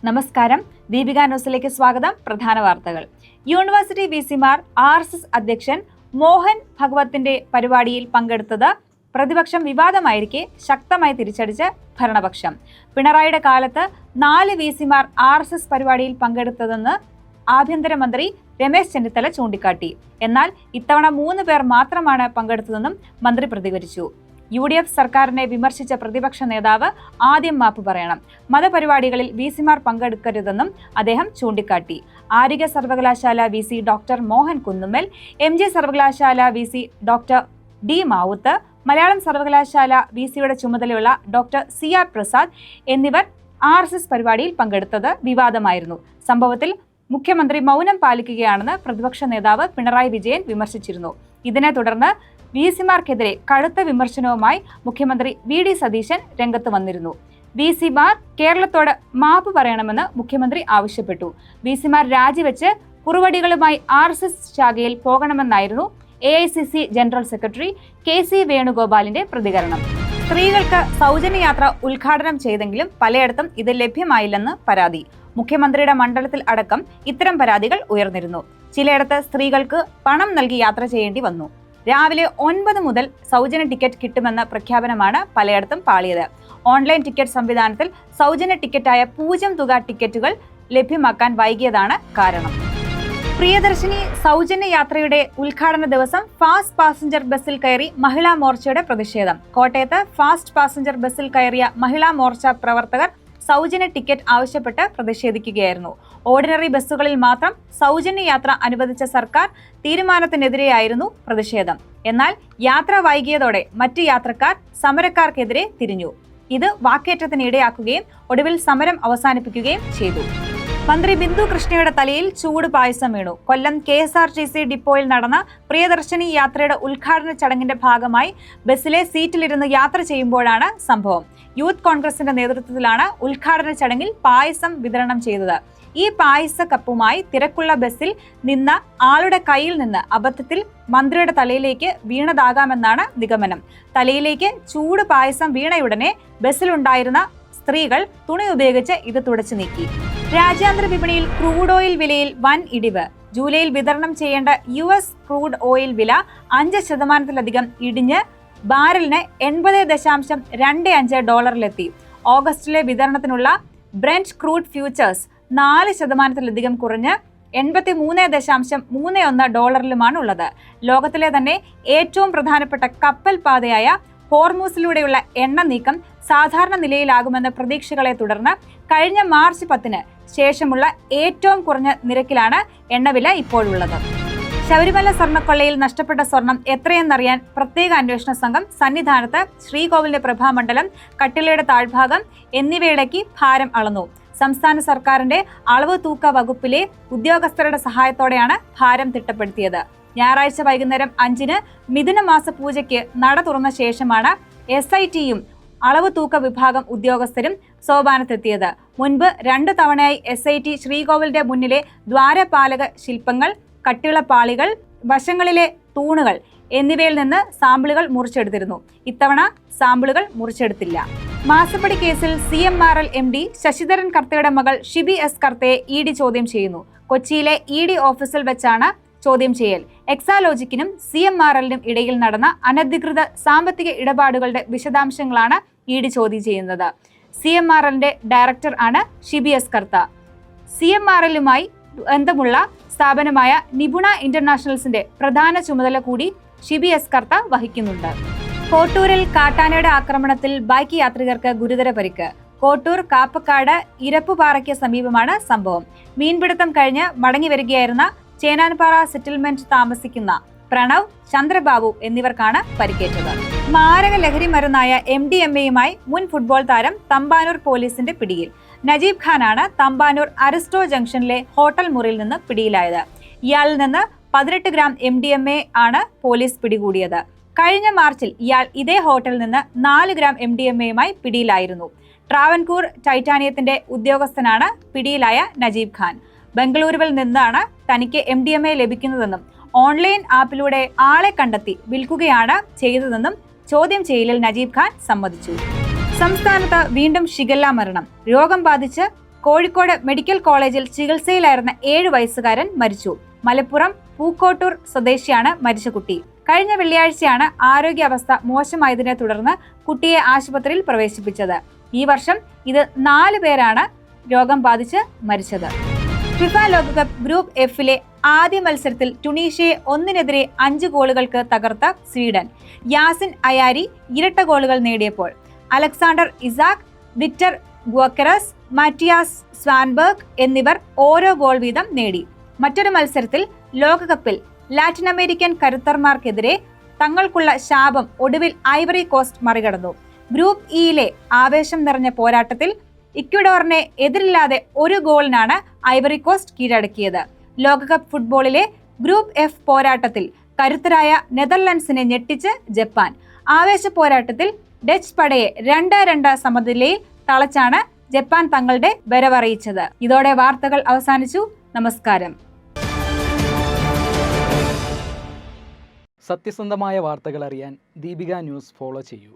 നമസ്കാരം, ദീപിക ന്യൂസിലേക്ക് സ്വാഗതം. പ്രധാന വാർത്തകൾ. യൂണിവേഴ്സിറ്റി വിസിമാർ RSS അധ്യക്ഷൻ മോഹൻ ഭഗവത്തിന്റെ പരിപാടിയിൽ പങ്കെടുത്തത് പ്രതിപക്ഷം വിവാദമായിരിക്കെ ശക്തമായി തിരിച്ചടിച്ച് ഭരണപക്ഷം. പിണറായിയുടെ കാലത്ത് 4 വിസിമാർ RSS പരിപാടിയിൽ പങ്കെടുത്തതെന്ന് ആഭ്യന്തരമന്ത്രി രമേശ് ചെന്നിത്തല ചൂണ്ടിക്കാട്ടി. എന്നാൽ ഇത്തവണ 3 പേർ മാത്രമാണ് പങ്കെടുത്തതെന്നും മന്ത്രി പ്രതികരിച്ചു. UDF സർക്കാരിനെ വിമർശിച്ച പ്രതിപക്ഷ നേതാവ് ആദ്യം മാപ്പ് പറയണം. മതപരിപാടികളിൽ വിസിമാർ പങ്കെടുക്കരുതെന്നും അദ്ദേഹം ചൂണ്ടിക്കാട്ടി. ആരോഗ്യ സർവകലാശാല VC doctor Mohan Kunnummal, MG സർവകലാശാല VC doctor D Mavuth, Malayalam സർവകലാശാല VCയുടെ ചുമതലയുള്ള ഡോക്ടർ CR പ്രസാദ് എന്നിവർ RSS പരിപാടിയിൽ പങ്കെടുത്തത് വിവാദമായിരുന്നു. സംഭവത്തിൽ മുഖ്യമന്ത്രി മൗനം പാലിക്കുകയാണെന്ന് പ്രതിപക്ഷ നേതാവ് പിണറായി വിജയൻ വിമർശിച്ചിരുന്നു. ഇതിനെ തുടർന്ന് വിസിമാർക്കെതിരെ കടുത്ത വിമർശനവുമായി മുഖ്യമന്ത്രി VD സതീശൻ രംഗത്ത് വന്നിരുന്നു. വിസിമാർ കേരളത്തോട് മാപ്പ് പറയണമെന്ന് മുഖ്യമന്ത്രി ആവശ്യപ്പെട്ടു. വിസിമാർ രാജിവെച്ച് കുറുവടികളുമായി RSS ശാഖയിൽ പോകണമെന്നായിരുന്നു AICC ജനറൽ സെക്രട്ടറി KC വേണുഗോപാലിന്റെ പ്രതികരണം. സ്ത്രീകൾക്ക് സൗജന്യ യാത്ര ഉദ്ഘാടനം ചെയ്തെങ്കിലും പലയിടത്തും ഇത് ലഭ്യമായില്ലെന്ന് പരാതി. മുഖ്യമന്ത്രിയുടെ മണ്ഡലത്തിൽ അടക്കം ഇത്തരം പരാതികൾ ഉയർന്നിരുന്നു. ചിലയിടത്ത് സ്ത്രീകൾക്ക് പണം നൽകി യാത്ര ചെയ്യേണ്ടി വന്നു. രാവിലെ 9 മുതൽ സൗജന്യ ടിക്കറ്റ് കിട്ടുമെന്ന പ്രഖ്യാപനമാണ് പലയിടത്തും പാളിയത്. ഓൺലൈൻ ടിക്കറ്റ് സംവിധാനത്തിൽ സൗജന്യ ടിക്കറ്റായ 0 തുക ടിക്കറ്റുകൾ ലഭ്യമാക്കാൻ വൈകിയതാണ് കാരണം. പ്രിയദർശിനി സൗജന്യ യാത്രയുടെ ഉദ്ഘാടന ദിവസം ഫാസ്റ്റ് പാസഞ്ചർ ബസ്സിൽ കയറി മഹിളാ മോർച്ചയുടെ പ്രതിഷേധം. കോട്ടയത്ത് ഫാസ്റ്റ് പാസഞ്ചർ ബസ്സിൽ കയറിയ മഹിളാ മോർച്ച പ്രവർത്തകർ സൗജന്യ ടിക്കറ്റ് ആവശ്യപ്പെട്ട് പ്രതിഷേധിക്കുകയായിരുന്നു. ഓർഡിനറി ബസ്സുകളിൽ മാത്രം സൗജന്യ യാത്ര അനുവദിച്ച സർക്കാർ തീരുമാനത്തിനെതിരെയായിരുന്നു പ്രതിഷേധം. എന്നാൽ യാത്ര വൈകിയതോടെ മറ്റ് യാത്രക്കാർ സമരക്കാർക്കെതിരെ തിരിഞ്ഞു. ഇത് വാക്കേറ്റത്തിനിടയാക്കുകയും ഒടുവിൽ സമരം അവസാനിപ്പിക്കുകയും ചെയ്തു. മന്ത്രി ബിന്ദു കൃഷ്ണയുടെ തലയിൽ ചൂട് പായസം വീണു. കൊല്ലം KSRTC ഡിപ്പോയിൽ നടന്ന പ്രിയദർശിനി യാത്രയുടെ ഉദ്ഘാടന ചടങ്ങിന്റെ ഭാഗമായി ബസ്സിലെ സീറ്റിലിരുന്ന് യാത്ര ചെയ്യുമ്പോഴാണ് സംഭവം. യൂത്ത് കോൺഗ്രസിന്റെ നേതൃത്വത്തിലാണ് ഉദ്ഘാടന ചടങ്ങിൽ പായസം വിതരണം ചെയ്തത്. ഈ പായസ കപ്പുമായി തിരക്കുള്ള ബസ്സിൽ നിന്ന ആളുടെ കയ്യിൽ നിന്ന് അബദ്ധത്തിൽ മന്ത്രിയുടെ തലയിലേക്ക് വീണതാകാമെന്നാണ് നിഗമനം. തലയിലേക്ക് ചൂട് പായസം വീണയുടനെ ബസ്സിലുണ്ടായിരുന്ന സ്ത്രീകൾ തുണി ഉപയോഗിച്ച് ഇത് തുടച്ചു നീക്കി. രാജ്യാന്തര വിപണിയിൽ ക്രൂഡ് ഓയിൽ വിലയിൽ വൻ ഇടിവ്. ജൂലൈയിൽ വിതരണം ചെയ്യേണ്ട US ക്രൂഡ് ഓയിൽ വില 5% ഇടിഞ്ഞ് ബാരലിന് $80.25 ഓഗസ്റ്റിലെ വിതരണത്തിനുള്ള ബ്രെന്റ് ക്രൂഡ് ഫ്യൂച്ചേഴ്സ് 4% കുറഞ്ഞ് $83.31 ഉള്ളത്. ലോകത്തിലെ തന്നെ ഏറ്റവും പ്രധാനപ്പെട്ട കപ്പൽ പാതയായ ഹോർമൂസിലൂടെയുള്ള എണ്ണ നീക്കം സാധാരണ നിലയിലാകുമെന്ന പ്രതീക്ഷകളെ തുടർന്ന് കഴിഞ്ഞ മാർച്ച് 10 ശേഷമുള്ള ഏറ്റവും കുറഞ്ഞ നിരക്കിലാണ് എണ്ണവില ഇപ്പോഴുള്ളത്. ശബരിമല സ്വർണ്ണക്കൊള്ളയിൽ നഷ്ടപ്പെട്ട സ്വർണം എത്രയെന്നറിയാൻ പ്രത്യേക അന്വേഷണ സംഘം സന്നിധാനത്ത് ശ്രീകോവിലിന്റെ പ്രഭാമണ്ഡലം, കട്ടിലയുടെ താഴ്ഭാഗം എന്നിവയിലേക്ക് ഭാരം അളന്നു. സംസ്ഥാന സർക്കാരിന്റെ അളവ് തൂക്ക വകുപ്പിലെ ഉദ്യോഗസ്ഥരുടെ സഹായത്തോടെയാണ് ഭാരം തിട്ടപ്പെടുത്തിയത്. ഞായറാഴ്ച വൈകുന്നേരം 5-ന് മിഥുനമാസ പൂജയ്ക്ക് നട തുറന്ന ശേഷമാണ് SITയും അളവ് തൂക്ക വിഭാഗം ഉദ്യോഗസ്ഥരും സോപാനത്തെത്തിയത്. മുൻപ് 2 തവണയായി SIT ശ്രീകോവിലിന്റെ മുന്നിലെ ദ്വാരപാലക ശില്പങ്ങൾ, കട്ടിളപ്പാളികൾ, വശങ്ങളിലെ തൂണുകൾ എന്നിവയിൽ നിന്ന് സാമ്പിളുകൾ മുറിച്ചെടുത്തിരുന്നു. ഇത്തവണ സാമ്പിളുകൾ മുറിച്ചെടുത്തില്ല. മാസപ്പടി കേസിൽ CMRL MD ശശിധരൻ കർത്തയുടെ മകൾ ഷിബി S കർത്തയെ ED ചോദ്യം ചെയ്യുന്നു. കൊച്ചിയിലെ ED ഓഫീസിൽ വെച്ചാണ് ചോദ്യം ചെയ്യൽ. എക്സാലോജിക്കിനും CMRLനും ഇടയിൽ നടന്ന അനധികൃത സാമ്പത്തിക ഇടപാടുകളുടെ വിശദാംശങ്ങളാണ് ED ചോദ്യം ചെയ്യുന്നത്. CMRLന്റെ ഡയറക്ടർ ആണ് ഷിബി S കർത്ത. CMRLുമായി ബന്ധമുള്ള സ്ഥാപനമായ നിപുണ ഇന്റർനാഷണൽസിന്റെ പ്രധാന ചുമതല കൂടി ഷിബി S കർത്ത വഹിക്കുന്നുണ്ട്. കോട്ടൂരിൽ കാട്ടാനയുടെ ആക്രമണത്തിൽ ബൈക്ക് യാത്രികർക്ക് ഗുരുതര പരിക്ക്. കോട്ടൂർ കാപ്പക്കാട് ഇരപ്പുപാറയ്ക്ക് സമീപമാണ് സംഭവം. മീൻപിടുത്തം കഴിഞ്ഞ് മടങ്ങി വരികയായിരുന്ന ചേനാൻപാറ സെറ്റിൽമെന്റ് താമസിക്കുന്ന പ്രണവ്, ചന്ദ്രബാബു എന്നിവർക്കാണ് പരിക്കേറ്റത്. മാരക ലഹരി മരുന്നായ MDMAയുമായി മുൻ ഫുട്ബോൾ താരം തമ്പാനൂർ പോലീസിന്റെ പിടിയിൽ. നജീബ് ഖാനാണ് തമ്പാനൂർ അരിസ്റ്റോ ജംഗ്ഷനിലെ ഹോട്ടൽ മുറിയിൽ നിന്ന് പിടിയിലായത്. ഇയാളിൽ നിന്ന് 18 ഗ്രാം MDMA ആണ് പോലീസ് പിടികൂടിയത്. കഴിഞ്ഞ മാർച്ചിൽ ഇയാൾ ഇതേ ഹോട്ടലിൽ നിന്ന് 4 ഗ്രാം MDMAയുമായി പിടിയിലായിരുന്നു. ട്രാവൻകൂർ ടൈറ്റാനിയത്തിന്റെ ഉദ്യോഗസ്ഥനാണ് പിടിയിലായ നജീബ് ഖാൻ. ബംഗളൂരുവിൽ നിന്നാണ് തനിക്ക് MDMA ലഭിക്കുന്നതെന്നും ഓൺലൈൻ ആപ്പിലൂടെ ആളെ കണ്ടെത്തി വിൽക്കുകയാണ് ചെയ്തതെന്നും ചോദ്യം ചെയ്യലിൽ നജീബ് ഖാൻ സമ്മതിച്ചു. സംസ്ഥാനത്ത് വീണ്ടും ഷിഗല്ല മരണം. രോഗം ബാധിച്ച് കോഴിക്കോട് മെഡിക്കൽ കോളേജിൽ ചികിത്സയിലായിരുന്ന 7 വയസ്സുകാരൻ മരിച്ചു. മലപ്പുറം പൂക്കോട്ടൂർ സ്വദേശിയാണ് മരിച്ച കുട്ടി. കഴിഞ്ഞ വെള്ളിയാഴ്ചയാണ് ആരോഗ്യാവസ്ഥ മോശമായതിനെ തുടർന്ന് കുട്ടിയെ ആശുപത്രിയിൽ പ്രവേശിപ്പിച്ചത്. ഈ വർഷം ഇത് 4 പേരാണ് രോഗം ബാധിച്ച് മരിച്ചത്. ഫിഫ ലോകകപ്പ് ഗ്രൂപ്പ് എഫിലെ ആദ്യ മത്സരത്തിൽ ടുണീഷ്യയെ 1-5 ഗോളുകൾക്ക് തകർത്ത സ്വീഡൻ. യാസിൻ അയാരി ഇരട്ട ഗോളുകൾ നേടിയപ്പോൾ അലക്സാണ്ടർ ഇസാക്, വിക്ടർ ഗ്വക്കറസ്, മാറ്റിയാസ് സ്വാൻബർഗ് എന്നിവർ ഓരോ ഗോൾ വീതം നേടി. മറ്റൊരു മത്സരത്തിൽ ലോകകപ്പിൽ ലാറ്റിൻ അമേരിക്കൻ കരുത്തർമാർക്കെതിരെ തങ്ങൾക്കുള്ള ശാപം ഒടുവിൽ ഐവറി കോസ്റ്റ് മറികടന്നു. ഗ്രൂപ്പ് ഇയിലെ ആവേശം നിറഞ്ഞ പോരാട്ടത്തിൽ ഇക്വഡോറിനെ എതിരില്ലാതെ 1 ഗോളിനാണ് ഐവറി കോസ്റ്റ് കീഴടക്കിയത്. ലോകകപ്പ് ഫുട്ബോളിലെ ഗ്രൂപ്പ് എഫ് പോരാട്ടത്തിൽ കരുത്തരായ നെതർലൻഡ്സിനെ ഞെട്ടിച്ച് ജപ്പാൻ. ആവേശ പോരാട്ടത്തിൽ ഡച്ച് പടയെ 2-2 സമനിലയിൽ തളച്ചാണ് ജപ്പാൻ തങ്ങളുടെ വരവറിയിച്ചത്. ഇതോടെ വാർത്തകൾ അവസാനിച്ചു. നമസ്കാരം. സത്യസന്ധമായ വാർത്തകൾ അറിയാൻ ദീപിക ന്യൂസ് ഫോളോ ചെയ്യൂ.